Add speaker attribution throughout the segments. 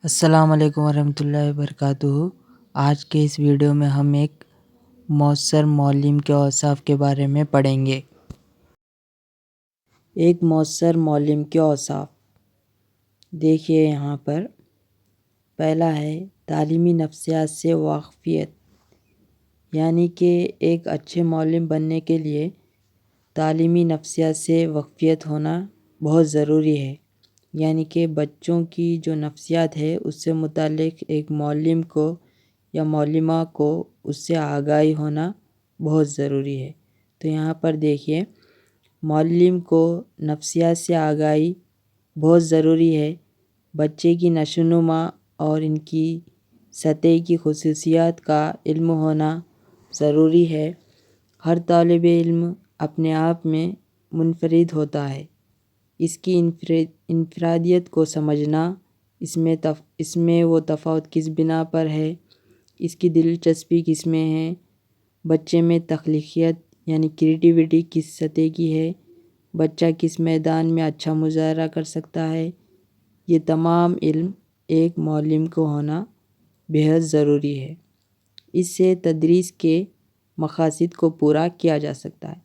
Speaker 1: السلام علیکم ورحمۃ اللہ وبرکاتہ۔ آج کے اس ویڈیو میں ہم ایک مؤثر معلم کے اوصاف کے بارے میں پڑھیں گے۔ ایک مؤثر معلم کے اوصاف دیکھیے یہاں پر۔ پہلا ہے تعلیمی نفسیات سے واقفیت، یعنی کہ ایک اچھے معلم بننے کے لیے تعلیمی نفسیات سے واقفیت ہونا بہت ضروری ہے، یعنی کہ بچوں کی جو نفسیات ہے اس سے متعلق ایک معلم کو یا معلمہ کو اس سے آگاہی ہونا بہت ضروری ہے۔ تو یہاں پر دیکھیے، معلم کو نفسیات سے آگاہی بہت ضروری ہے۔ بچے کی نشو و نما اور ان کی سطح کی خصوصیات کا علم ہونا ضروری ہے۔ ہر طالب علم اپنے آپ میں منفرد ہوتا ہے۔ اس کی انفرادیت کو سمجھنا، اس میں وہ تفاوت کس بنا پر ہے، اس کی دلچسپی کس میں ہے، بچے میں تخلیقیت یعنی کریٹیوٹی کس سطح کی ہے، بچہ کس میدان میں اچھا مظاہرہ کر سکتا ہے، یہ تمام علم ایک معلم کو ہونا بہت ضروری ہے۔ اس سے تدریس کے مقاصد کو پورا کیا جا سکتا ہے۔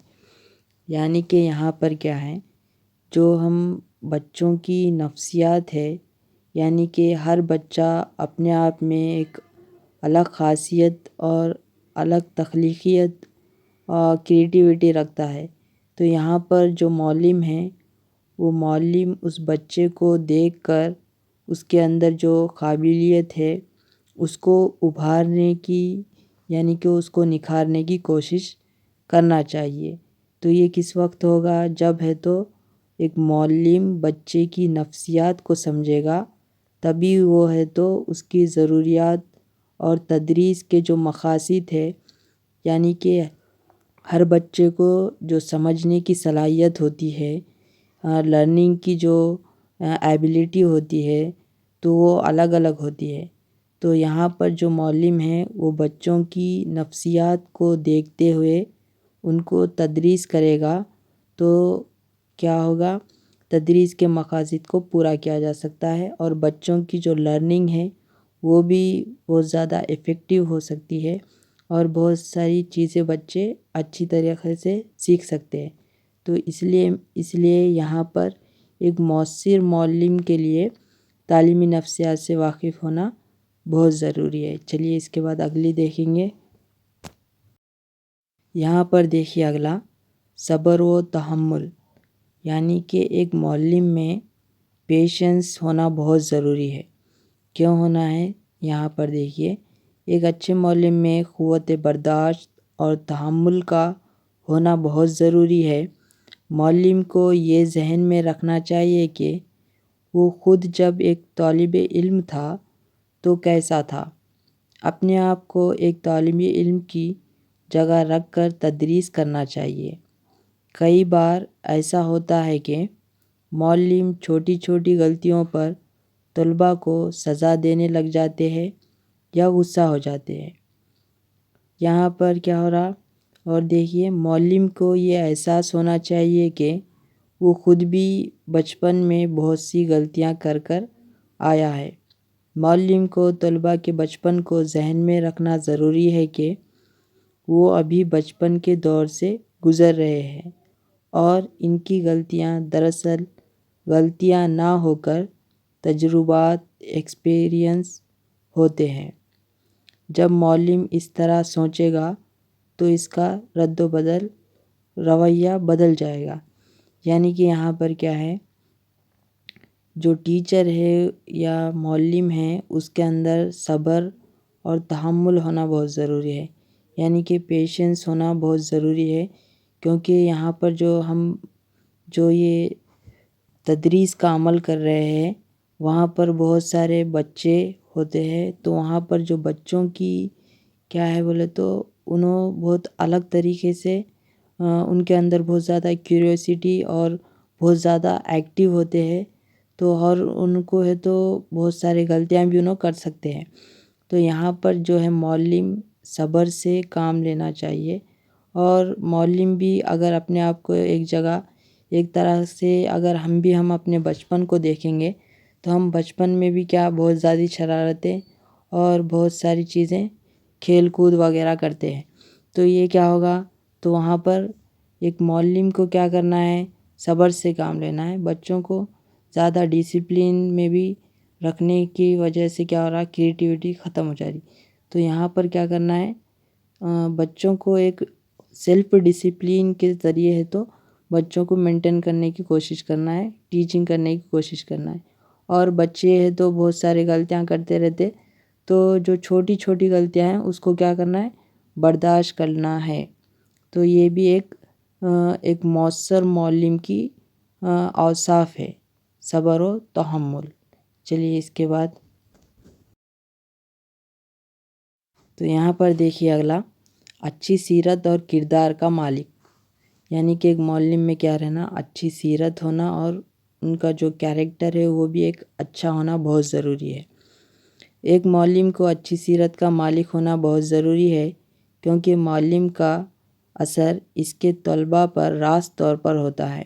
Speaker 1: یعنی کہ یہاں پر کیا ہے، جو ہم بچوں کی نفسیات ہے، یعنی کہ ہر بچہ اپنے آپ میں ایک الگ خاصیت اور الگ تخلیقیت اور کریٹیوٹی رکھتا ہے۔ تو یہاں پر جو معلم ہے، وہ معلم اس بچے کو دیکھ کر اس کے اندر جو قابلیت ہے اس کو ابھارنے کی، یعنی کہ اس کو نکھارنے کی کوشش کرنا چاہیے۔ تو یہ کس وقت ہوگا؟ جب ہے تو ایک معلم بچے کی نفسیات کو سمجھے گا، تبھی وہ ہے تو اس کی ضروریات اور تدریس کے جو مقاصد ہے، یعنی کہ ہر بچے کو جو سمجھنے کی صلاحیت ہوتی ہے، لرننگ کی جو ایبیلٹی ہوتی ہے، تو وہ الگ الگ ہوتی ہے۔ تو یہاں پر جو معلم ہے وہ بچوں کی نفسیات کو دیکھتے ہوئے ان کو تدریس کرے گا، تو کیا ہوگا؟ تدریس کے مقاصد کو پورا کیا جا سکتا ہے، اور بچوں کی جو لرننگ ہے وہ بھی بہت زیادہ افیکٹو ہو سکتی ہے، اور بہت ساری چیزیں بچے اچھی طریقے سے سیکھ سکتے ہیں۔ تو اس لیے یہاں پر ایک مؤثر معلم کے لیے تعلیمی نفسیات سے واقف ہونا بہت ضروری ہے۔ چلیے اس کے بعد اگلی دیکھیں گے۔ یہاں پر دیکھیے اگلا، صبر و تحمل، یعنی کہ ایک معلم میں پیشنس ہونا بہت ضروری ہے۔ کیوں ہونا ہے؟ یہاں پر دیکھیے، ایک اچھے معلم میں قوت برداشت اور تحمل کا ہونا بہت ضروری ہے۔ معلم کو یہ ذہن میں رکھنا چاہیے کہ وہ خود جب ایک طالب علم تھا تو کیسا تھا۔ اپنے آپ کو ایک طالب علم کی جگہ رکھ کر تدریس کرنا چاہیے۔ کئی بار ایسا ہوتا ہے کہ معلم چھوٹی چھوٹی غلطیوں پر طلباء کو سزا دینے لگ جاتے ہیں یا غصہ ہو جاتے ہیں۔ یہاں پر کیا ہو رہا؟ اور دیکھیے، معلم کو یہ احساس ہونا چاہیے کہ وہ خود بھی بچپن میں بہت سی غلطیاں کر کر آیا ہے۔ معلم کو طلباء کے بچپن کو ذہن میں رکھنا ضروری ہے کہ وہ ابھی بچپن کے دور سے گزر رہے ہیں، اور ان کی غلطیاں دراصل غلطیاں نہ ہو کر تجربات، ایکسپیرینس ہوتے ہیں۔ جب معلم اس طرح سوچے گا تو اس کا رد و بدل رویہ بدل جائے گا۔ یعنی کہ یہاں پر کیا ہے، جو ٹیچر ہے یا معلم ہے اس کے اندر صبر اور تحمل ہونا بہت ضروری ہے، یعنی کہ پیشنس ہونا بہت ضروری ہے، کیونکہ یہاں پر جو یہ تدریس کا عمل کر رہے ہیں وہاں پر بہت سارے بچے ہوتے ہیں۔ تو وہاں پر جو بچوں کی کیا ہے بولے تو انہوں بہت الگ طریقے سے ان کے اندر بہت زیادہ کیوریوسٹی اور بہت زیادہ ایکٹیو ہوتے ہیں، تو اور ان کو ہے تو بہت سارے غلطیاں بھی انہوں کر سکتے ہیں۔ تو یہاں پر جو ہے معلم صبر سے کام لینا چاہیے، اور معلم بھی اگر اپنے آپ کو ایک جگہ ایک طرح سے اگر ہم اپنے بچپن کو دیکھیں گے تو ہم بچپن میں بھی کیا بہت زیادہ شرارتیں اور بہت ساری چیزیں کھیل کود وغیرہ کرتے ہیں. تو یہ کیا ہوگا، تو وہاں پر ایک معلم کو کیا کرنا ہے، صبر سے کام لینا ہے. بچوں کو زیادہ ڈسپلن میں بھی رکھنے کی وجہ سے کیا ہو رہا، کریٹیوٹی ختم ہو جا رہی. تو یہاں پر کیا کرنا ہے، بچوں کو ایک سیلف ڈسپلن کے ذریعے ہے تو بچوں کو مینٹین کرنے کی کوشش کرنا ہے، ٹیچنگ کرنے کی کوشش کرنا ہے. اور بچے ہیں تو بہت سارے غلطیاں کرتے رہتے، تو جو چھوٹی چھوٹی غلطیاں ہیں اس کو کیا کرنا ہے، برداشت کرنا ہے. تو یہ بھی ایک مؤثر معلم کی اوصاف ہے، صبر و تحمل. چلیے اس کے بعد تو یہاں پر دیکھیے اگلا، اچھی سیرت اور کردار کا مالک. یعنی کہ ایک معلم میں کیا رہنا، اچھی سیرت ہونا اور ان کا جو کیریکٹر ہے وہ بھی ایک اچھا ہونا بہت ضروری ہے. ایک معلم کو اچھی سیرت کا مالک ہونا بہت ضروری ہے، کیونکہ معلم کا اثر اس کے طلباء پر راست طور پر ہوتا ہے.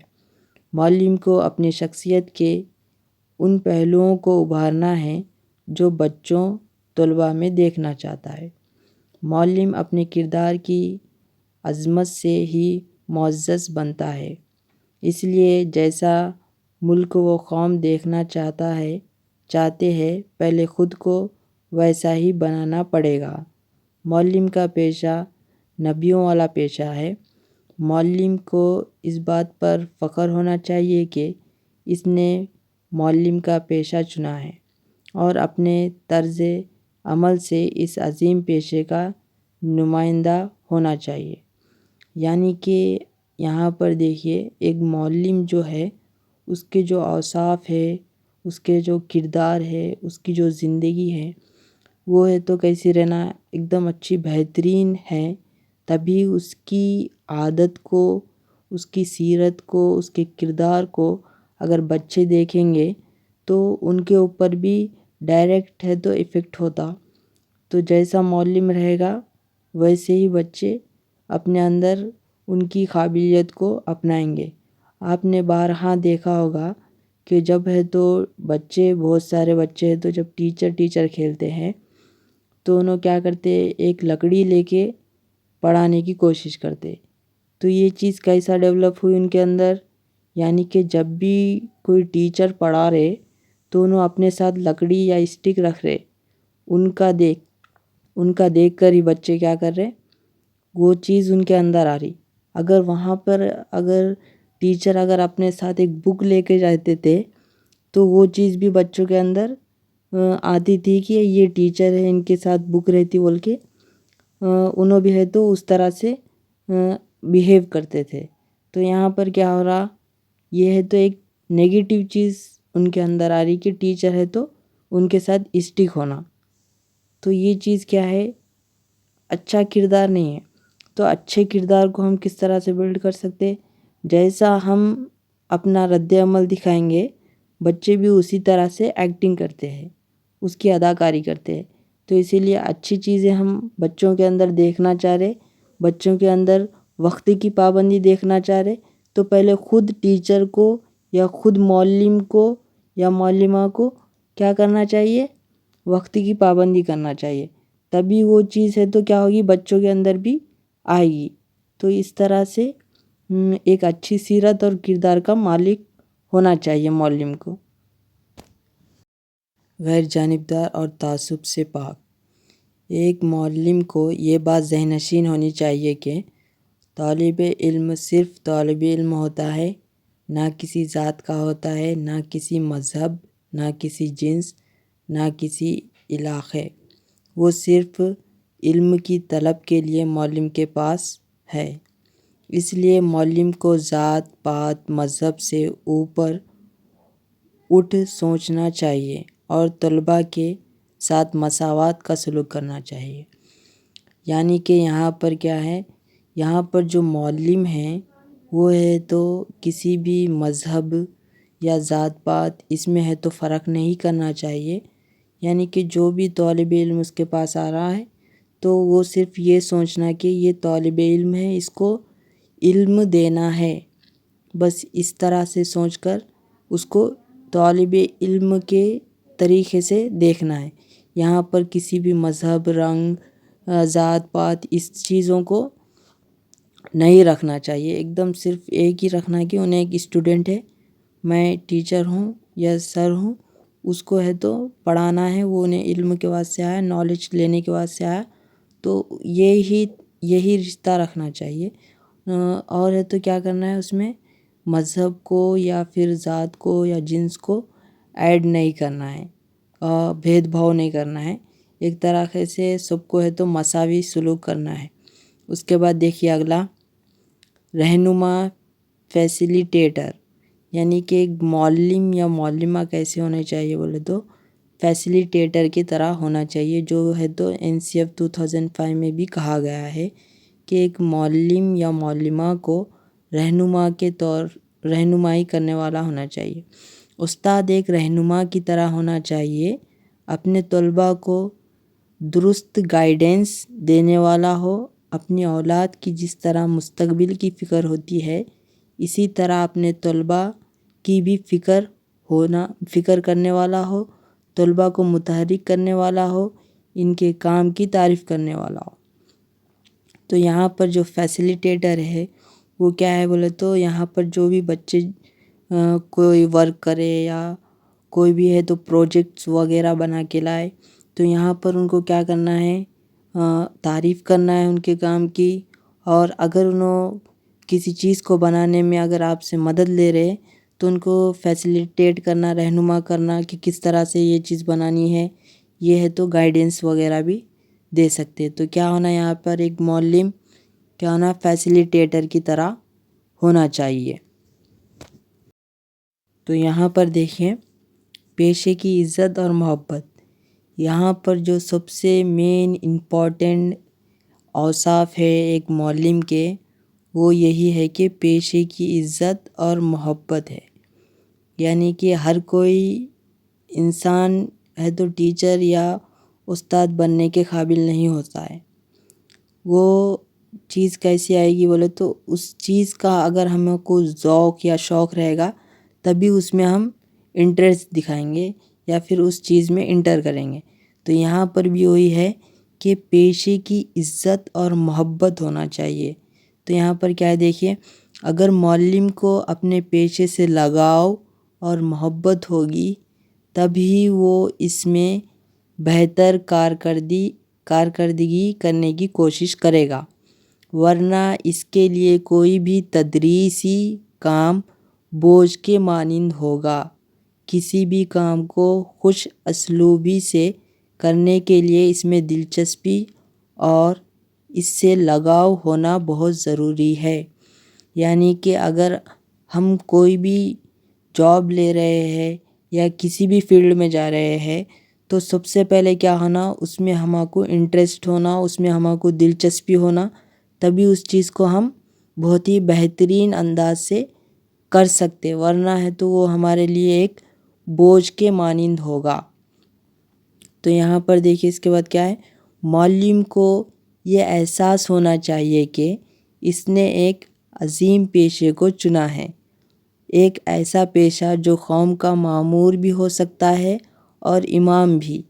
Speaker 1: معلم کو اپنی شخصیت کے ان پہلوؤں کو ابھارنا ہے جو بچوں طلباء میں دیکھنا چاہتا ہے. معلم اپنے کردار کی عظمت سے ہی معزز بنتا ہے. اس لیے جیسا ملک و قوم دیکھنا چاہتے ہیں، پہلے خود کو ویسا ہی بنانا پڑے گا. معلم کا پیشہ نبیوں والا پیشہ ہے. معلم کو اس بات پر فخر ہونا چاہیے کہ اس نے معلم کا پیشہ چنا ہے اور اپنے طرز عمل سے اس عظیم پیشے کا نمائندہ ہونا چاہیے. یعنی کہ یہاں پر دیکھیے ایک معلم جو ہے، اس کے جو اوصاف ہے، اس کے جو کردار ہے، اس کی جو زندگی ہے، وہ ہے تو کیسی رہنا، ایک دم اچھی بہترین ہے. تبھی اس کی عادت کو، اس کی سیرت کو، اس کے کردار کو اگر بچے دیکھیں گے تو ان کے اوپر بھی ڈائریکٹ ہے تو ایفیکٹ ہوتا. تو جیسا معلم رہے گا ویسے ہی بچے اپنے اندر ان کی قابلیت کو اپنائیں گے. آپ نے بارہا دیکھا ہوگا کہ جب ہے تو بچے، بہت سارے بچے ہیں تو جب ٹیچر کھیلتے ہیں تو انہوں کیا کرتے، ایک لکڑی لے کے پڑھانے کی کوشش کرتے. تو یہ چیز کیسا ڈیولپ ہوئی ان کے اندر، یعنی کہ جب بھی کوئی ٹیچر پڑھا رہے تو انہوں اپنے ساتھ لکڑی یا اسٹک رکھ رہے. ان کا دیکھ کر ہی بچے کیا کر رہے، وہ چیز ان کے اندر آ رہی. اگر وہاں پر ٹیچر اگر اپنے ساتھ ایک بک لے کے جاتے تھے تو وہ چیز بھی بچوں کے اندر آتی تھی کہ یہ ٹیچر ہے، ان کے ساتھ بک رہتی بول کے انہوں بھی ہے تو اس طرح سے بیہیو کرتے تھے. تو یہاں پر کیا ہو رہا، یہ ہے تو ایک نیگیٹو چیز ان کے اندر آ رہی کہ ٹیچر ہے تو ان کے ساتھ اسٹک ہونا. تو یہ چیز کیا ہے، اچھا کردار نہیں ہے. تو اچھے کردار کو ہم کس طرح سے بلڈ کر سکتے، جیسا ہم اپنا رد عمل دکھائیں گے بچے بھی اسی طرح سے ایکٹنگ کرتے ہیں، اس کی اداکاری کرتے ہیں. تو اسی لیے اچھی چیزیں ہم بچوں کے اندر دیکھنا چاہ رہے، بچوں کے اندر وقت کی پابندی دیکھنا چاہ رہے، تو پہلے خود ٹیچر کو یا خود معلم کو یا معلمہ کو کیا کرنا چاہیے، وقت کی پابندی کرنا چاہیے. تبھی وہ چیز ہے تو کیا ہوگی، بچوں کے اندر بھی آئے گی. تو اس طرح سے ایک اچھی سیرت اور کردار کا مالک ہونا چاہیے معلم کو. غیر جانبدار اور تعصب سے پاک. ایک معلم کو یہ بات ذہن نشین ہونی چاہیے کہ طالب علم صرف طالب علم ہوتا ہے، نہ کسی ذات کا ہوتا ہے، نہ کسی مذہب، نہ کسی جنس، نہ کسی علاقے. وہ صرف علم کی طلب کے لیے معلم کے پاس ہے. اس لیے معلم کو ذات پات مذہب سے اوپر اٹھ سوچنا چاہیے اور طلباء کے ساتھ مساوات کا سلوک کرنا چاہیے. یعنی کہ یہاں پر کیا ہے، یہاں پر جو معلم ہیں وہ ہے تو کسی بھی مذہب یا ذات پات اس میں ہے تو فرق نہیں کرنا چاہیے. یعنی کہ جو بھی طالب علم اس کے پاس آ رہا ہے تو وہ صرف یہ سوچنا کہ یہ طالب علم ہے، اس کو علم دینا ہے، بس اس طرح سے سوچ کر اس کو طالب علم کے طریقے سے دیکھنا ہے. یہاں پر کسی بھی مذہب، رنگ، ذات پات اس چیزوں کو نہیں رکھنا چاہیے. ایک دم صرف ایک ہی رکھنا کہ انہیں ایک اسٹوڈنٹ ہے، میں ٹیچر ہوں یا سر ہوں، اس کو ہے تو پڑھانا ہے، وہ انہیں علم کے واسطے آیا، نالج لینے کے واسطے آیا، تو یہی رشتہ رکھنا چاہیے. اور ہے تو کیا کرنا ہے، اس میں مذہب کو یا پھر ذات کو یا جنس کو ایڈ نہیں کرنا ہے، بھید بھاؤ نہیں کرنا ہے. ایک طریقے سے سب کو ہے تو مساوی سلوک کرنا ہے. اس کے بعد دیکھیے اگلا، رہنما فیسیلیٹیٹر، یعنی کہ ایک معلم یا معلمہ کیسے ہونے چاہیے بولے تو فیسیلیٹیٹر کی طرح ہونا چاہیے، جو ہے تو NCF 2005 میں بھی کہا گیا ہے کہ ایک معلم یا معلمہ کو رہنمائی کرنے والا ہونا چاہیے. استاد ایک رہنما کی طرح ہونا چاہیے، اپنے طلباء کو درست گائیڈنس دینے والا ہو. اپنی اولاد کی جس طرح مستقبل کی فکر ہوتی ہے، اسی طرح اپنے طلباء کی بھی فکر کرنے والا ہو، طلباء کو متحرک کرنے والا ہو، ان کے کام کی تعریف کرنے والا ہو. تو یہاں پر جو فیسیلیٹیٹر ہے وہ کیا ہے بولے تو یہاں پر جو بھی بچے کوئی ورک کرے یا کوئی بھی ہے تو پروجیکٹس وغیرہ بنا کے لائے، تو یہاں پر ان کو کیا کرنا ہے، تعریف کرنا ہے ان کے کام کی. اور اگر انہوں کسی چیز کو بنانے میں اگر آپ سے مدد لے رہے تو ان کو فیسیلیٹیٹ کرنا، رہنما کرنا کہ کس طرح سے یہ چیز بنانی ہے، یہ ہے تو گائیڈنس وغیرہ بھی دے سکتے. تو کیا ہونا یہاں پر، ایک معلم کیا ہونا، فیسیلیٹیٹر کی طرح ہونا چاہیے. تو یہاں پر دیکھیں پیشے کی عزت اور محبت. یہاں پر جو سب سے مین امپورٹنٹ اوصاف ہے ایک معلم کے، وہ یہی ہے کہ پیشے کی عزت اور محبت ہے. یعنی کہ ہر کوئی انسان ہے تو ٹیچر یا استاد بننے کے قابل نہیں ہوتا ہے. وہ چیز کیسی آئے گی بولے تو اس چیز کا اگر ہمیں کوئی ذوق یا شوق رہے گا تبھی اس میں ہم انٹرسٹ دکھائیں گے یا پھر اس چیز میں انٹر کریں گے. تو یہاں پر بھی وہی ہے کہ پیشے کی عزت اور محبت ہونا چاہیے. تو یہاں پر کیا ہے دیکھیے، اگر معلم کو اپنے پیشے سے لگاؤ اور محبت ہوگی تبھی وہ اس میں بہتر کارکردگی کرنے کی کوشش کرے گا، ورنہ اس کے لیے کوئی بھی تدریسی کام بوجھ کے مانند ہوگا. کسی بھی کام کو خوش اسلوبی سے کرنے کے لیے اس میں دلچسپی اور اس سے لگاؤ ہونا بہت ضروری ہے. یعنی کہ اگر ہم کوئی بھی جاب لے رہے ہیں یا کسی بھی فیلڈ میں جا رہے ہیں تو سب سے پہلے کیا ہونا، اس میں ہم کو انٹرسٹ ہونا، اس میں ہم کو دلچسپی ہونا، تبھی اس چیز کو ہم بہت ہی بہترین انداز سے کر سکتے، ورنہ ہے تو وہ ہمارے لیے ایک بوجھ کے مانند ہوگا. تو یہاں پر دیکھیے اس کے بعد کیا ہے، معلم کو یہ احساس ہونا چاہیے کہ اس نے ایک عظیم پیشے کو چنا ہے، ایک ایسا پیشہ جو قوم کا معمور بھی ہو سکتا ہے اور امام بھی.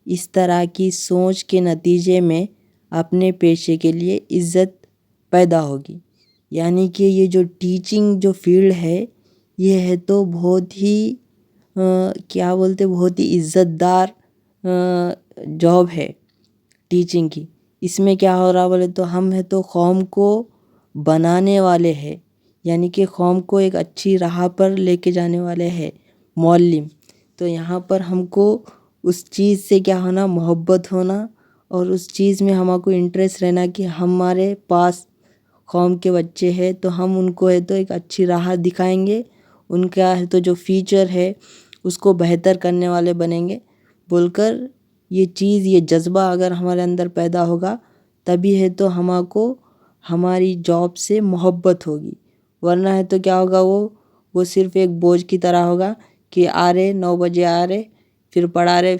Speaker 1: اس طرح کی سوچ کے نتیجے میں اپنے پیشے کے لیے عزت پیدا ہوگی. یعنی کہ یہ جو ٹیچنگ جو فیلڈ ہے یہ ہے تو بہت ہی بہت ہی عزت دار جاب ہے ٹیچنگ کی. اس میں کیا ہو رہا بولے تو ہم ہے تو قوم کو بنانے والے ہیں، یعنی کہ قوم کو ایک اچھی راہ پر لے کے جانے والے ہیں معلم. تو یہاں پر ہم کو اس چیز سے کیا ہونا، محبت ہونا، اور اس چیز میں ہم کو انٹرسٹ رہنا کہ ہمارے پاس قوم کے بچے ہیں تو ہم ان کو ہے تو ایک اچھی راہ دکھائیں گے، ان کا ہے تو جو فیچر ہے اس کو بہتر کرنے والے بنیں گے بول کر. یہ چیز، یہ جذبہ اگر ہمارے اندر پیدا ہوگا تبھی ہے تو کو ہماری جاب سے محبت ہوگی، ورنہ ہے تو کیا ہوگا، وہ صرف ایک بوجھ کی طرح ہوگا کہ آ رہے 9 بجے آ رہے، پھر پڑھا رہے،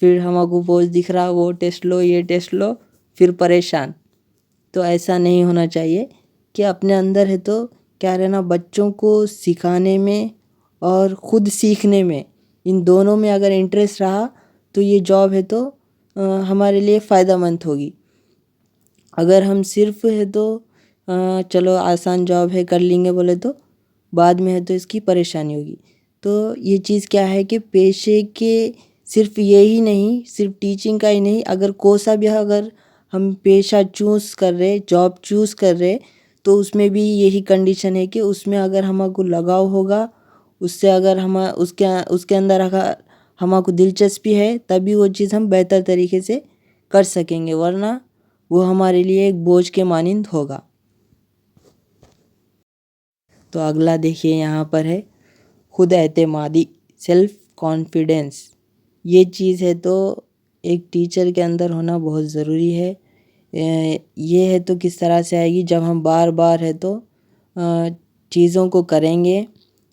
Speaker 1: پھر ہم کو بوجھ دکھ رہا، وہ ٹیسٹ لو، یہ ٹیسٹ لو، پھر پریشان. تو ایسا نہیں ہونا چاہیے کہ اپنے اندر ہے تو کیا رہنا، بچوں کو سکھانے میں اور خود سیکھنے میں، ان دونوں میں اگر انٹرسٹ رہا تو یہ جاب ہے تو ہمارے لیے فائدہ مند ہوگی۔ اگر ہم صرف ہے تو چلو آسان جاب ہے کر لیں گے بولے تو بعد میں ہے تو اس کی پریشانی ہوگی۔ تو یہ چیز کیا ہے کہ پیشے کے صرف یہی نہیں، صرف ٹیچنگ کا ہی نہیں، اگر کوئی سا بھی اگر ہم پیشہ چوز کر رہے، جاب چوز کر رہے، تو اس میں بھی یہی کنڈیشن ہے کہ اس میں اگر ہمارے کو لگاؤ ہوگا، اس سے اگر ہم اس کے اندر اگر ہمارے کو دلچسپی ہے تبھی وہ چیز ہم بہتر طریقے سے کر سکیں گے، ورنہ وہ ہمارے لیے ایک بوجھ کے مانند ہوگا۔ تو اگلا دیکھیے یہاں پر ہے خود اعتمادی، سیلف کانفیڈنس۔ یہ چیز ہے تو ایک ٹیچر کے اندر ہونا بہت ضروری ہے۔ یہ ہے تو کس طرح سے آئے گی، جب ہم بار بار ہے تو چیزوں کو کریں گے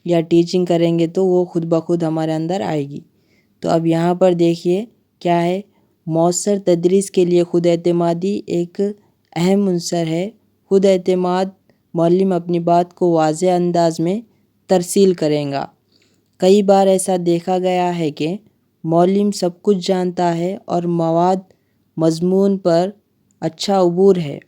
Speaker 1: یا ٹیچنگ کریں گے تو وہ خود بخود ہمارے اندر آئے گی۔ تو اب یہاں پر دیکھیے کیا ہے، مؤثر تدریس کے لیے خود اعتمادی ایک اہم عنصر ہے۔ خود اعتماد معلم اپنی بات کو واضح انداز میں ترسیل کریں گا۔ کئی بار ایسا دیکھا گیا ہے کہ معلم سب کچھ جانتا ہے اور مواد مضمون پر اچھا عبور ہے،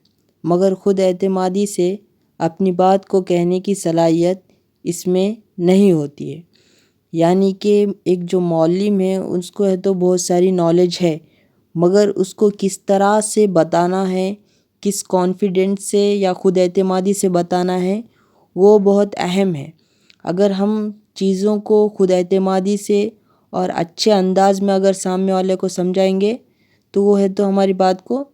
Speaker 1: مگر خود اعتمادی سے اپنی بات کو کہنے کی صلاحیت اس میں نہیں ہوتی ہے۔ یعنی کہ ایک جو معلم ہے اس کو ہے تو بہت ساری نالج ہے، مگر اس کو کس طرح سے بتانا ہے، کس کانفیڈنس سے یا خود اعتمادی سے بتانا ہے، وہ بہت اہم ہے۔ اگر ہم چیزوں کو خود اعتمادی سے اور اچھے انداز میں اگر سامنے والے کو سمجھائیں گے تو وہ ہے تو ہماری بات کو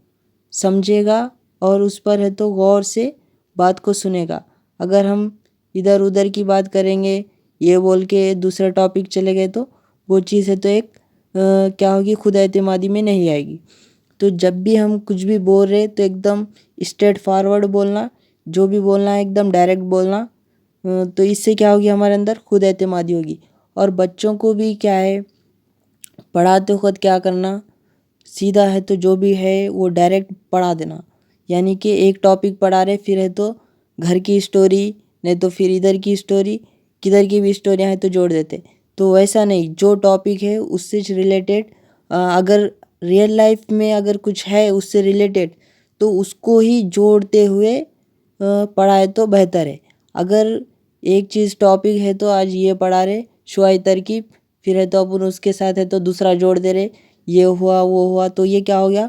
Speaker 1: سمجھے گا اور اس پر ہے تو غور سے بات کو سنے گا۔ اگر ہم ادھر ادھر کی بات کریں گے، یہ بول کے دوسرا ٹاپک چلے گئے تو وہ چیز ہے تو ایک کیا ہوگی، خود اعتمادی میں نہیں آئے گی۔ تو جب بھی ہم کچھ بھی بول رہے تو ایک دم اسٹریٹ فارورڈ بولنا، جو بھی بولنا ہے ایک دم ڈائریکٹ بولنا، تو اس سے کیا ہوگی، ہمارے اندر خود اعتمادی ہوگی۔ اور بچوں کو بھی کیا ہے، پڑھاتے وقت کیا کرنا، سیدھا ہے تو جو بھی ہے وہ ڈائریکٹ پڑھا دینا۔ یعنی کہ ایک ٹاپک پڑھا رہے، پھر ہے تو گھر کی اسٹوری، نہیں تو پھر ادھر کی اسٹوری، کدھر کی بھی اسٹوریاں ہیں تو جوڑ دیتے۔ تو ویسا نہیں، جو ٹاپک ہے اس سے ریلیٹڈ، اگر ریئل لائف میں اگر کچھ ہے اس سے ریلیٹڈ تو اس کو ہی جوڑتے ہوئے پڑھائے تو بہتر ہے۔ اگر ایک چیز ٹاپک ہے تو آج یہ پڑھا رہے شعاعی ترکیب، پھر ہے تو اپن اس کے ساتھ ہے تو دوسرا جوڑ دے رہے، یہ ہوا وہ ہوا، تو یہ کیا ہو گیا،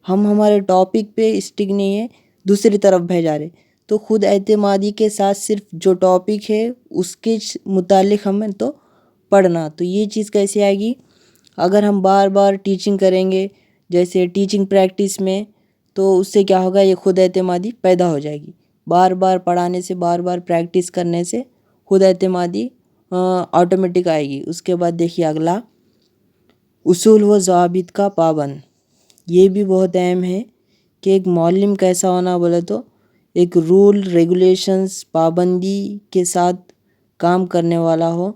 Speaker 1: ہم ہمارے ٹاپک پہ اسٹک نہیں ہے، دوسری طرف بھیجا رہے۔ تو خود اعتمادی کے ساتھ صرف جو ٹاپک ہے اس کے متعلق ہمیں تو پڑھنا۔ تو یہ چیز کیسے آئے گی، اگر ہم بار بار ٹیچنگ کریں گے، جیسے ٹیچنگ پریکٹس میں، تو اس سے کیا ہوگا، یہ خود اعتمادی پیدا ہو جائے گی۔ بار بار پڑھانے سے، بار بار پریکٹس کرنے سے خود اعتمادی آٹومیٹک آئے گی۔ اس کے بعد دیکھیے اگلا، اصول و ضوابط کا پابند۔ یہ بھی بہت اہم ہے کہ ایک معلم کیسا ہونا بولے تو ایک رول ریگولیشنز، پابندی کے ساتھ کام کرنے والا ہو۔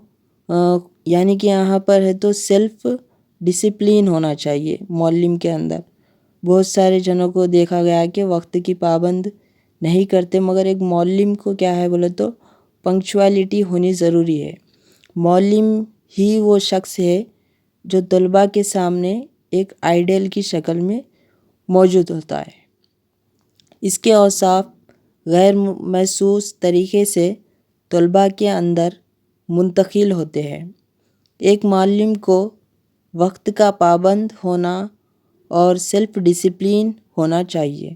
Speaker 1: یعنی کہ یہاں پر ہے تو سیلف ڈسپلین ہونا چاہیے معلم کے اندر۔ بہت سارے جنوں کو دیکھا گیا کہ وقت کی پابند نہیں کرتے، مگر ایک معلم کو کیا ہے بولے تو پنکچوالٹی ہونی ضروری ہے۔ معلم ہی وہ شخص ہے جو طلباء کے سامنے ایک آئیڈیل کی شکل میں موجود ہوتا ہے۔ اس کے اوصاف غیر محسوس طریقے سے طلباء کے اندر منتقل ہوتے ہیں۔ ایک معلم کو وقت کا پابند ہونا اور سیلف ڈسپلین ہونا چاہیے۔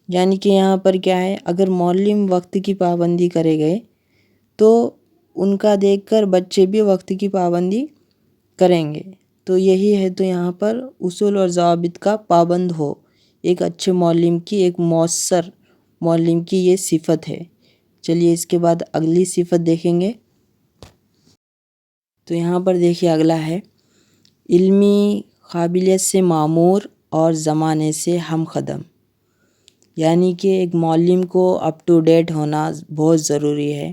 Speaker 1: یعنی کہ یہاں پر کیا ہے، اگر معلم وقت کی پابندی کرے گئے تو ان کا دیکھ کر بچے بھی وقت کی پابندی کریں گے۔ تو یہی ہے تو یہاں پر اصول اور ضوابط کا پابند ہو، ایک اچھے معلم کی، ایک مؤثر معلم کی یہ صفت ہے۔ چلیے اس کے بعد اگلی صفت دیکھیں گے۔ تو یہاں پر دیکھیے اگلا ہے، علمی قابلیت سے معمور اور زمانے سے ہم قدم۔ یعنی کہ ایک معلم کو اپ ٹو ڈیٹ ہونا بہت ضروری ہے۔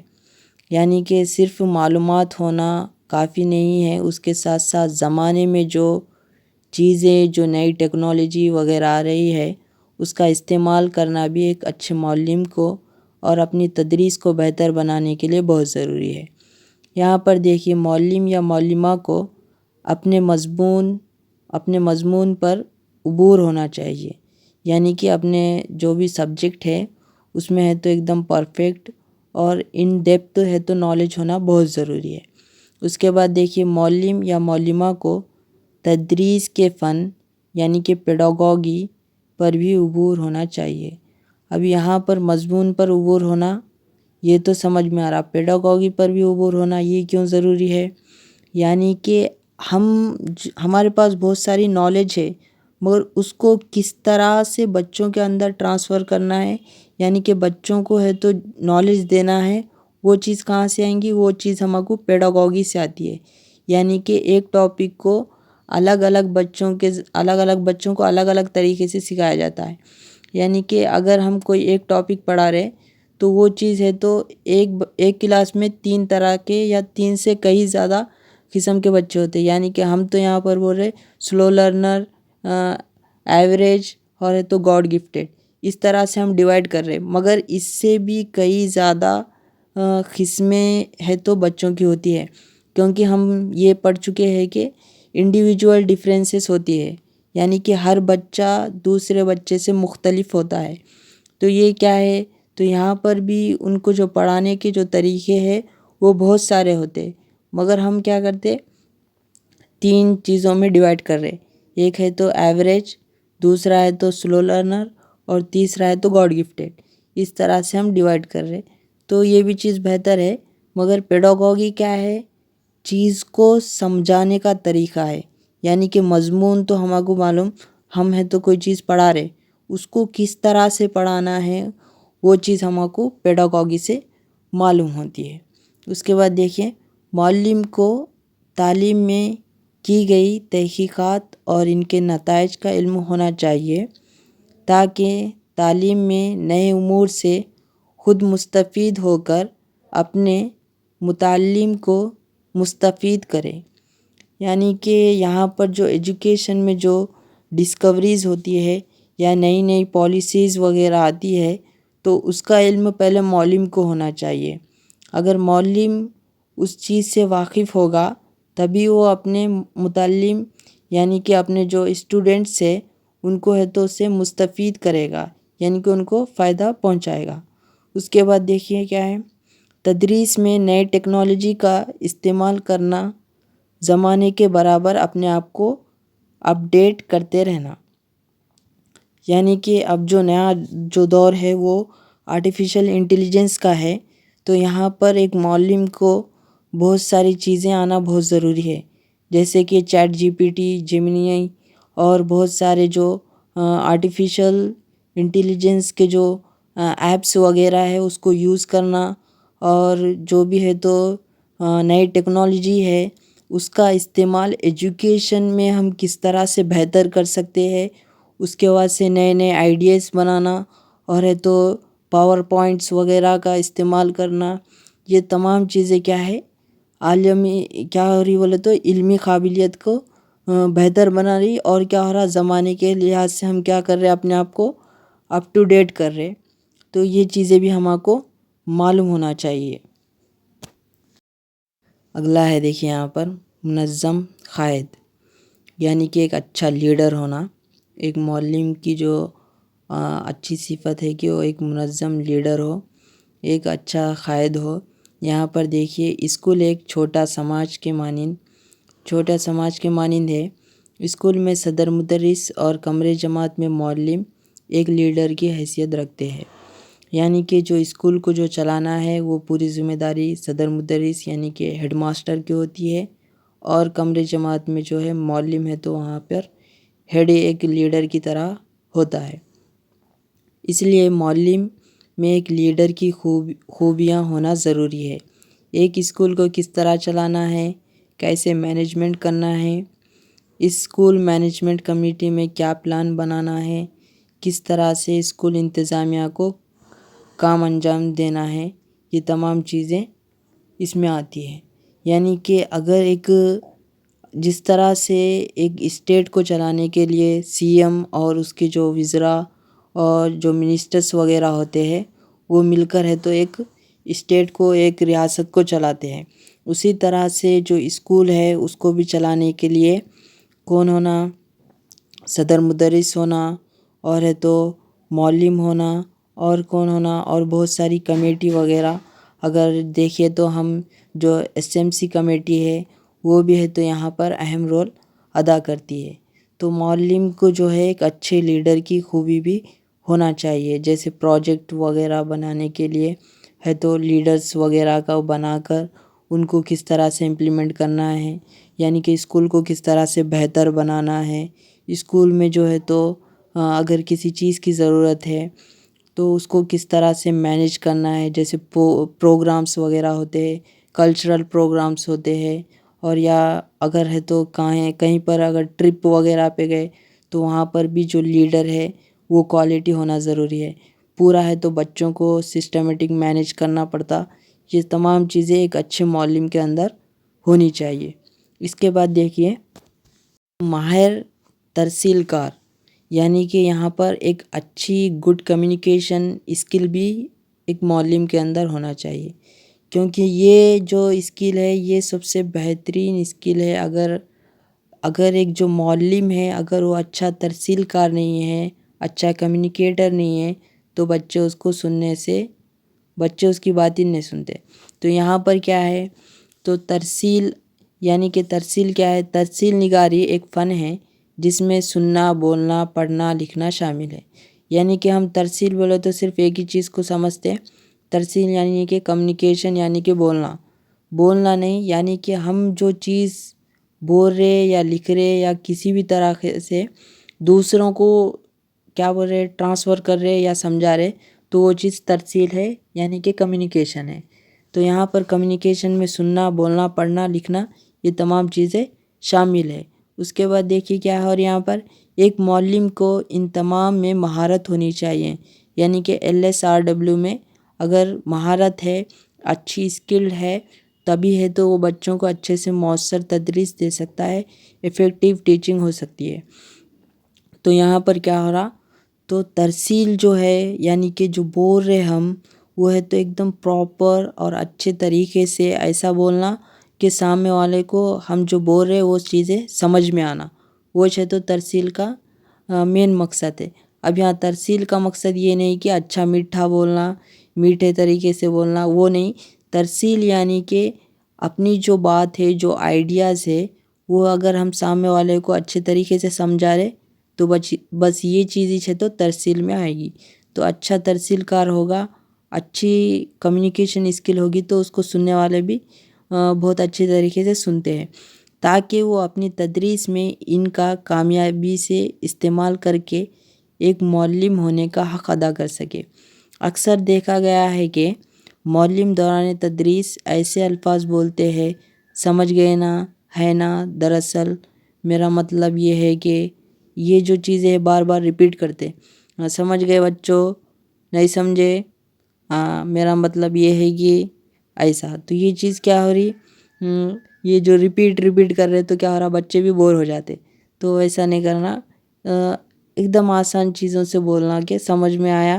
Speaker 1: یعنی کہ صرف معلومات ہونا کافی نہیں ہے، اس کے ساتھ ساتھ زمانے میں جو چیزیں، جو نئی ٹیکنالوجی وغیرہ آ رہی ہے اس کا استعمال کرنا بھی ایک اچھے معلم کو اور اپنی تدریس کو بہتر بنانے کے لیے بہت ضروری ہے۔ یہاں پر دیکھیے معلم یا معلمہ کو اپنے مضمون پر عبور ہونا چاہیے، یعنی کہ اپنے جو بھی سبجیکٹ ہے اس میں ہے تو ایک دم پرفیکٹ اور ان ڈیپتھ ہے تو نالج ہونا بہت ضروری ہے۔ اس کے بعد دیکھیے معلم یا معلمہ کو تدریس کے فن یعنی کہ پیڈاگوگی پر بھی عبور ہونا چاہیے۔ اب یہاں پر مضمون پر عبور ہونا یہ تو سمجھ میں آ رہا، پیڈاگوگی پر بھی عبور ہونا یہ کیوں ضروری ہے؟ یعنی کہ ہمارے پاس بہت ساری نالج ہے، مگر اس کو کس طرح سے بچوں کے اندر ٹرانسفر کرنا ہے، یعنی کہ بچوں کو ہے تو نالج دینا ہے، وہ چیز کہاں سے آئیں گی؟ وہ چیز ہم کو پیڈاگوگی سے آتی ہے، یعنی کہ ایک ٹاپک کو الگ الگ بچوں کو الگ الگ طریقے سے سکھایا جاتا ہے۔ یعنی کہ اگر ہم کوئی ایک ٹاپک پڑھا رہے تو وہ چیز ہے تو ایک کلاس میں 3 طرح کے یا 3 سے کئی زیادہ قسم کے بچے ہوتے ہیں، یعنی کہ ہم تو یہاں پر بول رہے سلو لرنر، ایوریج اور ہے تو گاڈ گفٹیڈ، اس طرح سے ہم ڈیوائیڈ کر رہے، مگر اس سے بھی کئی زیادہ قسمیں ہے تو بچوں کی ہوتی ہے، کیونکہ ہم یہ پڑھ چکے ہیں کہ انڈیویجول ڈیفرینسز ہوتی ہے، یعنی کہ ہر بچہ دوسرے بچے سے مختلف ہوتا ہے۔ تو یہ کیا ہے؟ تو یہاں پر بھی ان کو جو پڑھانے کے جو طریقے ہیں وہ بہت سارے ہوتے، مگر ہم کیا کرتے 3 چیزوں میں ڈیوائیڈ کر رہے، ایک ہے تو ایوریج، دوسرا ہے تو سلو لرنر اور تیسرا ہے تو گاڈ گفٹیڈ، اس طرح سے ہم ڈیوائیڈ کر رہے۔ تو یہ بھی چیز بہتر ہے، مگر پیڈاگوگی کیا ہے؟ چیز کو سمجھانے کا طریقہ ہے، یعنی کہ مضمون تو ہم کو معلوم، ہم ہے تو کوئی چیز پڑھا رہے، اس کو کس طرح سے پڑھانا ہے وہ چیز ہم کو پیڈاگوگی سے معلوم ہوتی ہے۔ اس کے بعد دیکھیں معلم کو تعلیم میں کی گئی تحقیقات اور ان کے نتائج کا علم ہونا چاہیے، تاکہ تعلیم میں نئے امور سے خود مستفید ہو کر اپنے متعلم کو مستفید کرے۔ یعنی کہ یہاں پر جو ایجوکیشن میں جو ڈسکوریز ہوتی ہے یا نئی نئی پالیسیز وغیرہ آتی ہے تو اس کا علم پہلے معلم کو ہونا چاہیے۔ اگر معلم اس چیز سے واقف ہوگا تبھی وہ اپنے متعلم یعنی کہ اپنے جو اسٹوڈنٹس ہیں ان کو ہے تو اس سے مستفید کرے گا، یعنی کہ ان کو فائدہ پہنچائے گا۔ اس کے بعد دیکھیے کیا ہے، تدریس میں نئے ٹیکنالوجی کا استعمال کرنا، زمانے کے برابر اپنے آپ کو اپڈیٹ کرتے رہنا، یعنی کہ اب جو نیا جو دور ہے وہ آرٹیفیشل انٹیلیجنس کا ہے، تو یہاں پر ایک معلم کو بہت ساری چیزیں آنا بہت ضروری ہے، جیسے کہ ChatGPT, Gemini اور بہت سارے جو آرٹیفیشل انٹیلیجنس کے جو ایپس وغیرہ ہے اس کو یوز کرنا، اور جو بھی ہے تو نئی ٹیکنالوجی ہے اس کا استعمال ایجوکیشن میں ہم کس طرح سے بہتر کر سکتے ہیں، اس کے بعد سے نئے نئے آئیڈیاز بنانا، اور ہے تو پاور پوائنٹس وغیرہ کا استعمال کرنا، یہ تمام چیزیں کیا ہے عالمی کیا ہو رہی بولے تو علمی قابلیت کو بہتر بنا رہی، اور کیا ہو رہا زمانے کے لحاظ سے ہم کیا کر رہے اپنے آپ کو اپ ٹو ڈیٹ کر رہے، تو یہ چیزیں بھی ہم کو معلوم ہونا چاہیے۔ اگلا ہے دیکھیے یہاں پر منظم قائد، یعنی کہ ایک اچھا لیڈر ہونا۔ ایک معلم کی جو اچھی صفت ہے کہ وہ ایک منظم لیڈر ہو، ایک اچھا قائد ہو۔ یہاں پر دیکھیے اسکول ایک چھوٹا سماج کے مانند ہے۔ اسکول میں صدر مدرس اور کمرے جماعت میں معلم ایک لیڈر کی حیثیت رکھتے ہیں، یعنی کہ جو اسکول کو جو چلانا ہے وہ پوری ذمہ داری صدر مدرس یعنی کہ ہیڈ ماسٹر کی ہوتی ہے، اور کمرے جماعت میں جو ہے معلم ہے تو وہاں پر ہیڈ ایک لیڈر کی طرح ہوتا ہے۔ اس لیے معلم میں ایک لیڈر کی خوبیاں ہونا ضروری ہے۔ ایک اسکول کو کس طرح چلانا ہے، کیسے مینجمنٹ کرنا ہے، اسکول مینجمنٹ کمیٹی میں کیا پلان بنانا ہے، کس طرح سے اسکول انتظامیہ کو کام انجام دینا ہے، یہ تمام چیزیں اس میں آتی ہیں۔ یعنی کہ اگر جس طرح سے ایک اسٹیٹ کو چلانے کے لیے سی ایم اور اس کے جو وزراء اور جو منسٹرز وغیرہ ہوتے ہیں وہ مل کر ہے تو ایک اسٹیٹ کو ایک ریاست کو چلاتے ہیں، اسی طرح سے جو اسکول ہے اس کو بھی چلانے کے لیے کون ہونا، صدر مدرس ہونا، اور ہے تو معلم ہونا، اور کون ہونا، اور بہت ساری کمیٹی وغیرہ. اگر دیکھیے تو ہم جو ایس ایم سی کمیٹی ہے وہ بھی ہے تو یہاں پر اہم رول ادا کرتی ہے. تو معلم کو جو ہے ایک اچھے لیڈر کی خوبی بھی ہونا چاہیے، جیسے پروجیکٹ وغیرہ بنانے کے لیے ہے تو لیڈرز وغیرہ کا بنا کر ان کو کس طرح سے امپلیمنٹ کرنا ہے، یعنی کہ اسکول کو کس طرح سے بہتر بنانا ہے. اسکول میں جو ہے تو اگر کسی چیز کی ضرورت ہے تو اس کو کس طرح سے مینیج کرنا ہے، جیسے پروگرامس وغیرہ ہوتے ہیں، کلچرل پروگرامس ہوتے ہیں، اور یا اگر ہے تو کہیں پر اگر ٹرپ وغیرہ پہ گئے تو وہاں پر بھی جو لیڈر ہے وہ کوالٹی ہونا ضروری ہے. پورا ہے تو بچوں کو سسٹمیٹک مینیج کرنا پڑتا. یہ تمام چیزیں ایک اچھے معلم کے اندر ہونی چاہیے. اس کے بعد دیکھیے ماہر ترسیل کار، یعنی کہ یہاں پر ایک اچھی گڈ کمیونیکیشن اسکل بھی ایک معلم کے اندر ہونا چاہیے، کیونکہ یہ جو اسکل ہے یہ سب سے بہترین اسکل ہے. اگر ایک جو معلم ہے اگر وہ اچھا ترسیل کار نہیں ہے، اچھا کمیونیکیٹر نہیں ہے، تو بچے اس کی بات ہی نہیں سنتے. تو یہاں پر کیا ہے تو ترسیل، یعنی کہ ترسیل کیا ہے، ترسیل نگاری ایک فن ہے جس میں سننا، بولنا، پڑھنا، لکھنا شامل ہے. یعنی کہ ہم ترسیل بولے تو صرف ایک ہی چیز کو سمجھتے ہیں. ترسیل یعنی کہ کمیونیکیشن، یعنی کہ بولنا نہیں، یعنی کہ ہم جو چیز بول رہے یا لکھ رہے یا کسی بھی طرح سے دوسروں کو کیا بول رہے، ٹرانسفر کر رہے یا سمجھا رہے، تو وہ چیز ترسیل ہے، یعنی کہ کمیونیکیشن ہے. تو یہاں پر کمیونیکیشن میں سننا، بولنا، پڑھنا، لکھنا یہ تمام چیزیں شامل ہے. اس کے بعد دیکھیے کیا ہے، اور یہاں پر ایک معلم کو ان تمام میں مہارت ہونی چاہیے، یعنی کہ LSRW میں اگر مہارت ہے، اچھی اسکل ہے، تبھی ہے تو وہ بچوں کو اچھے سے مؤثر تدریس دے سکتا ہے، ایفیکٹیو ٹیچنگ ہو سکتی ہے. تو یہاں پر کیا ہو رہا، تو ترسیل جو ہے یعنی کہ جو بول رہے ہم وہ ہے تو ایک دم پراپر اور اچھے طریقے سے ایسا بولنا کہ سامنے والے کو ہم جو بول رہے وہ چیزیں سمجھ میں آنا، وہ ہے تو ترسیل کا مین مقصد ہے. اب یہاں ترسیل کا مقصد یہ نہیں کہ اچھا میٹھا بولنا، میٹھے طریقے سے بولنا، وہ نہیں. ترسیل یعنی کہ اپنی جو بات ہے، جو آئیڈیاز ہے، وہ اگر ہم سامنے والے کو اچھے طریقے سے سمجھا رہے تو بس یہ چیز ہے تو ترسیل میں آئے گی. تو اچھا ترسیل کار ہوگا، اچھی کمیونیکیشن اسکل ہوگی تو اس کو سننے والے بھی بہت اچھے طریقے سے سنتے ہیں، تاکہ وہ اپنی تدریس میں ان کا کامیابی سے استعمال کر کے ایک معلم ہونے کا حق ادا کر سکے. اکثر دیکھا گیا ہے کہ معلم دوران تدریس ایسے الفاظ بولتے ہیں، سمجھ گئے نا، ہے نا، دراصل میرا مطلب یہ ہے کہ یہ جو چیزیں بار بار ریپیٹ کرتے، سمجھ گئے بچوں، نہیں سمجھے، میرا مطلب یہ ہے کہ ایسا. تو یہ چیز کیا ہو رہی، یہ جو ریپیٹ کر رہے تو کیا ہو رہا، بچے بھی بور ہو جاتے. تو ایسا نہیں کرنا، ایک دم آسان چیزوں سے بولنا کہ سمجھ میں آیا،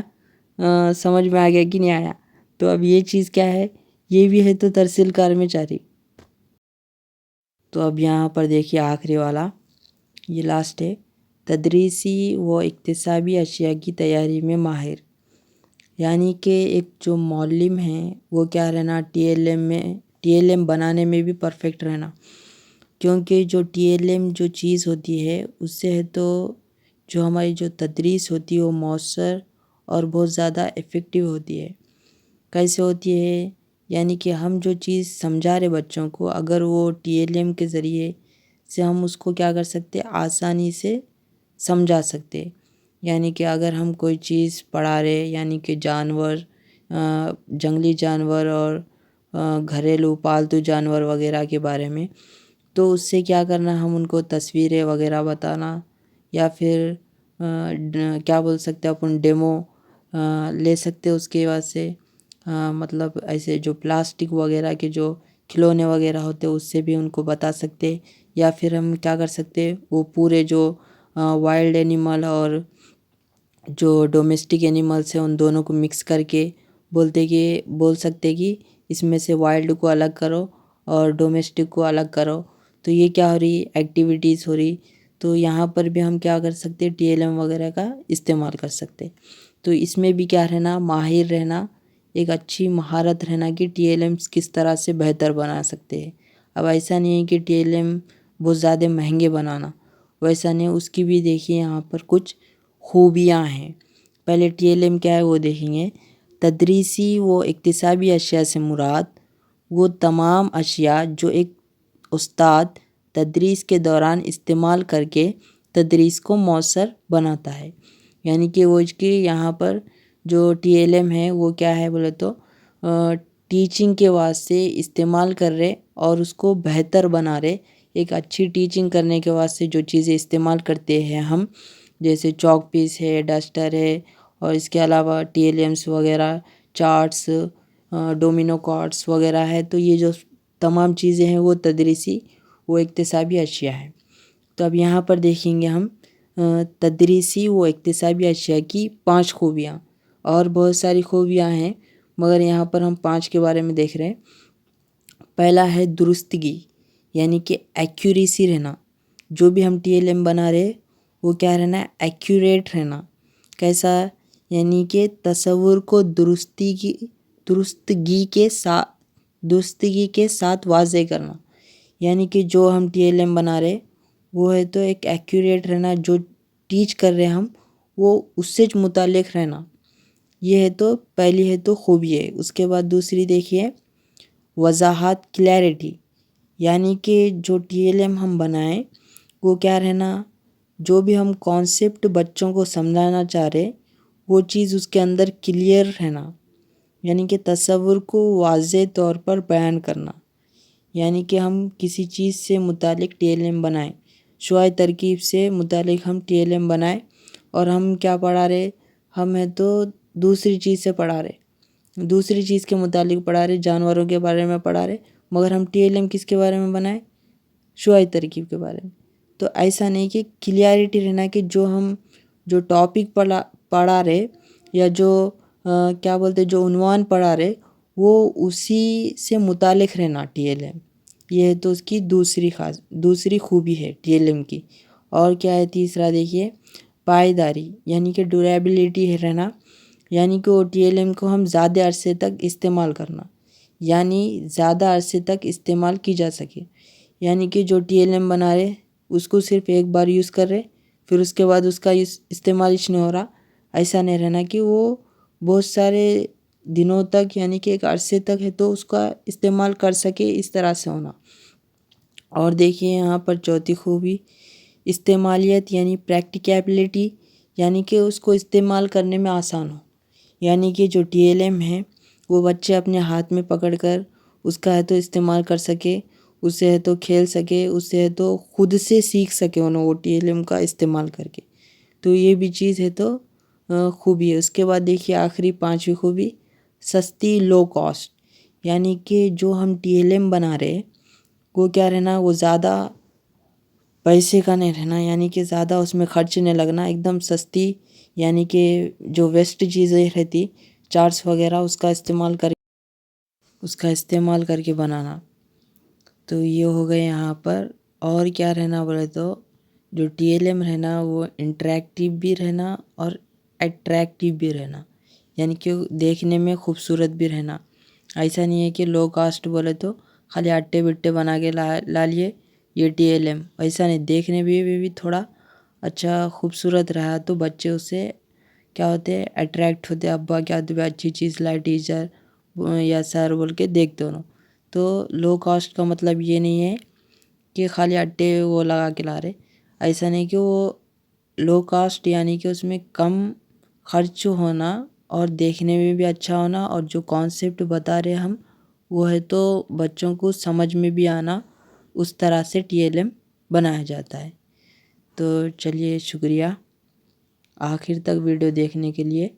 Speaker 1: سمجھ میں آ گیا کہ نہیں آیا. تو اب یہ چیز کیا ہے، یہ بھی ہے تو ترسیل کار میں جاری. تو اب یہاں پر دیکھیے آخری والا، یہ لاسٹ ہے، تدریسی و اکتسابی اشیاء کی تیاری میں ماہر. یعنی کہ ایک جو معلم ہیں وہ کیا رہنا، ٹی ایل ایم بنانے میں بھی پرفیکٹ رہنا، کیونکہ جو ٹی ایل ایم جو چیز ہوتی ہے اس سے ہے تو جو ہماری جو تدریس ہوتی ہے وہ مؤثر اور بہت زیادہ ایفیکٹیو ہوتی ہے. کیسے ہوتی ہے، یعنی کہ ہم جو چیز سمجھا رہے بچوں کو، اگر وہ ٹی ایل ایم کے ذریعے سے ہم اس کو کیا کر سکتے، آسانی سے سمجھا سکتے. یعنی کہ اگر ہم کوئی چیز پڑھا رہے، یعنی کہ جانور، جنگلی جانور اور گھریلو پالتو جانور وغیرہ کے بارے میں، تو اس سے کیا کرنا، ہم ان کو تصویریں وغیرہ بتانا، یا پھر کیا بول سکتے اپن، ڈیمو لے سکتے اس کے بعد سے. مطلب ایسے جو پلاسٹک وغیرہ کے جو کھلونے وغیرہ ہوتے اس سے بھی ان کو بتا سکتے. یا پھر ہم کیا کر سکتے، وہ پورے جو وائلڈ اینیمل اور جو ڈومیسٹک اینیملس ہیں ان دونوں کو مکس کر کے بول سکتے کہ اس میں سے وائلڈ کو الگ کرو اور ڈومیسٹک کو الگ کرو. تو یہ کیا ہو رہی ایکٹیویٹیز ہو رہی. تو یہاں پر بھی ہم کیا کر سکتے TLM وغیرہ کا استعمال کر سکتے. تو اس میں بھی کیا رہنا ماہر رہنا, ایک اچھی مہارت رہنا کہ TLMs کس طرح سے بہتر بنا سکتے ہیں. اب ایسا نہیں ہے کہ TLM بہت زیادہ مہنگے بنانا, ویسا نہیں. اس کی بھی دیکھیے یہاں پر کچھ خوبیاں ہیں. پہلے TLM کیا ہے وہ دیکھیں گے. تدریسی و اکتسابی اشیاء سے مراد وہ تمام اشیاء جو ایک استاد تدریس کے دوران استعمال کر کے تدریس کو مؤثر بناتا ہے. یعنی کہ وہ کہ یہاں پر جو TLM ہے وہ کیا ہے بولے تو ٹیچنگ کے واسطے استعمال کر رہے اور اس کو بہتر بنا رہے. ایک اچھی ٹیچنگ کرنے کے واسطے جو چیزیں استعمال کرتے ہیں ہم, جیسے چاک پیس ہے, ڈسٹر ہے, اور اس کے علاوہ TLMs وغیرہ, چارٹس, ڈومینو کارڈس وغیرہ ہے. تو یہ جو تمام چیزیں ہیں وہ تدریسی وہ اکتسابی اشیاء ہے. تو اب یہاں پر دیکھیں گے ہم تدریسی و اکتسابی اشیاء کی 5 خوبیاں. اور بہت ساری خوبیاں ہیں مگر یہاں پر ہم 5 کے بارے میں دیکھ رہے ہیں. پہلا ہے درستگی, یعنی کہ ایکوریسی رہنا. جو بھی ہم TLM بنا رہے وہ کیا رہنا ایکوریٹ رہنا. کیسا, یعنی کہ تصور کو درستگی کے ساتھ واضح کرنا. یعنی کہ جو ہم TLM بنا رہے وہ ہے تو ایک ایکوریٹ رہنا, جو ٹیچ کر رہے ہم وہ اس سے متعلق رہنا. یہ ہے تو پہلی ہے تو خوبی ہے. اس کے بعد دوسری دیکھیے وضاحت, کلیئرٹی. یعنی کہ جو TLM ہم بنائیں وہ کیا رہنا, جو بھی ہم کانسیپٹ بچوں کو سمجھانا چاہ رہے وہ چیز اس کے اندر کلیئر رہنا. یعنی کہ تصور کو واضح طور پر بیان کرنا. یعنی کہ ہم کسی چیز سے متعلق TLM بنائیں, شعاع ترکیب سے متعلق ہم TLM بنائیں, اور ہم کیا پڑھا رہے, ہم ہے تو دوسری چیز سے پڑھا رہے, دوسری چیز کے متعلق پڑھا رہے, جانوروں کے بارے میں پڑھا رہے, مگر ہم TLM کس کے بارے میں بنائیں, شعاع ترکیب کے بارے میں. تو ایسا نہیں کہ کلیئرٹی رہنا کہ جو ٹاپک پڑھا رہے یا جو کیا بولتے جو عنوان پڑھا رہے وہ اسی سے متعلق رہنا TLM. یہ ہے تو اس کی دوسری خوبی ہے TLM کی. اور کیا ہے تیسرا دیکھیے پائیداری, یعنی کہ ڈیوریبلٹی ہے رہنا. یعنی کہ وہ TLM کو ہم زیادہ عرصے تک استعمال کرنا, یعنی زیادہ عرصے تک استعمال کی جا سکے. یعنی کہ جو TLM بنا رہے اس کو صرف ایک بار یوز کر رہے, پھر اس کے بعد اس کا استعمال نہیں ہو رہا. ایسا نہیں رہنا کہ وہ بہت سارے دنوں تک, یعنی کہ ایک عرصے تک ہے تو اس کا استعمال کر سکے, اس طرح سے ہونا. اور دیکھیے یہاں پر چوتھی خوبی استعمالیت, یعنی پریکٹیکیبلٹی. یعنی کہ اس کو استعمال کرنے میں آسان ہو. یعنی کہ جو TLM ہے وہ بچے اپنے ہاتھ میں پکڑ کر اس کا ہے تو استعمال کر سکے, اس سے ہے تو کھیل سکے, اس سے ہے تو خود سے سیکھ سکے انہوں وہ TLM کا استعمال کر کے. تو یہ بھی چیز ہے تو خوبی ہے. اس کے بعد دیکھیے آخری 5ویں خوبی سستی, لو کاسٹ. یعنی کہ جو ہم TLM بنا رہے وہ کیا رہنا, وہ زیادہ پیسے کا نہیں رہنا, یعنی کہ زیادہ اس میں خرچ نہیں لگنا, ایک دم سستی. یعنی کہ جو ویسٹ چیزیں رہتی چارٹس وغیرہ اس کا استعمال کر کے بنانا. تو یہ ہو گئے یہاں پر. اور کیا رہنا بولے تو جو TLM رہنا وہ انٹریکٹیو بھی رہنا اور اٹریکٹیو بھی رہنا. یعنی کہ دیکھنے میں خوبصورت بھی رہنا. ایسا نہیں ہے کہ لو کاسٹ بولے تو خالی اٹے بٹے بنا کے لا لیے یہ TLM. ایسا نہیں, دیکھنے بھی تھوڑا اچھا خوبصورت رہا تو بچے اس سے کیا ہوتے اٹریکٹ ہوتے, ابا کیا تو اچھی چیز لائے ٹیچر یا سر بول کے دیکھتے انہوں. تو لو کاسٹ کا مطلب یہ نہیں ہے کہ خالی اٹے وہ لگا کے لا رہے, ایسا نہیں کہ وہ لو کاسٹ یعنی کہ اس میں کم خرچ ہونا اور دیکھنے میں بھی اچھا ہونا, اور جو کانسیپٹ بتا رہے ہم وہ ہے تو بچوں کو سمجھ میں بھی آنا, اس طرح سے TLM بنایا جاتا ہے. تو چلیے شکریہ آخر تک ویڈیو دیکھنے کے لیے.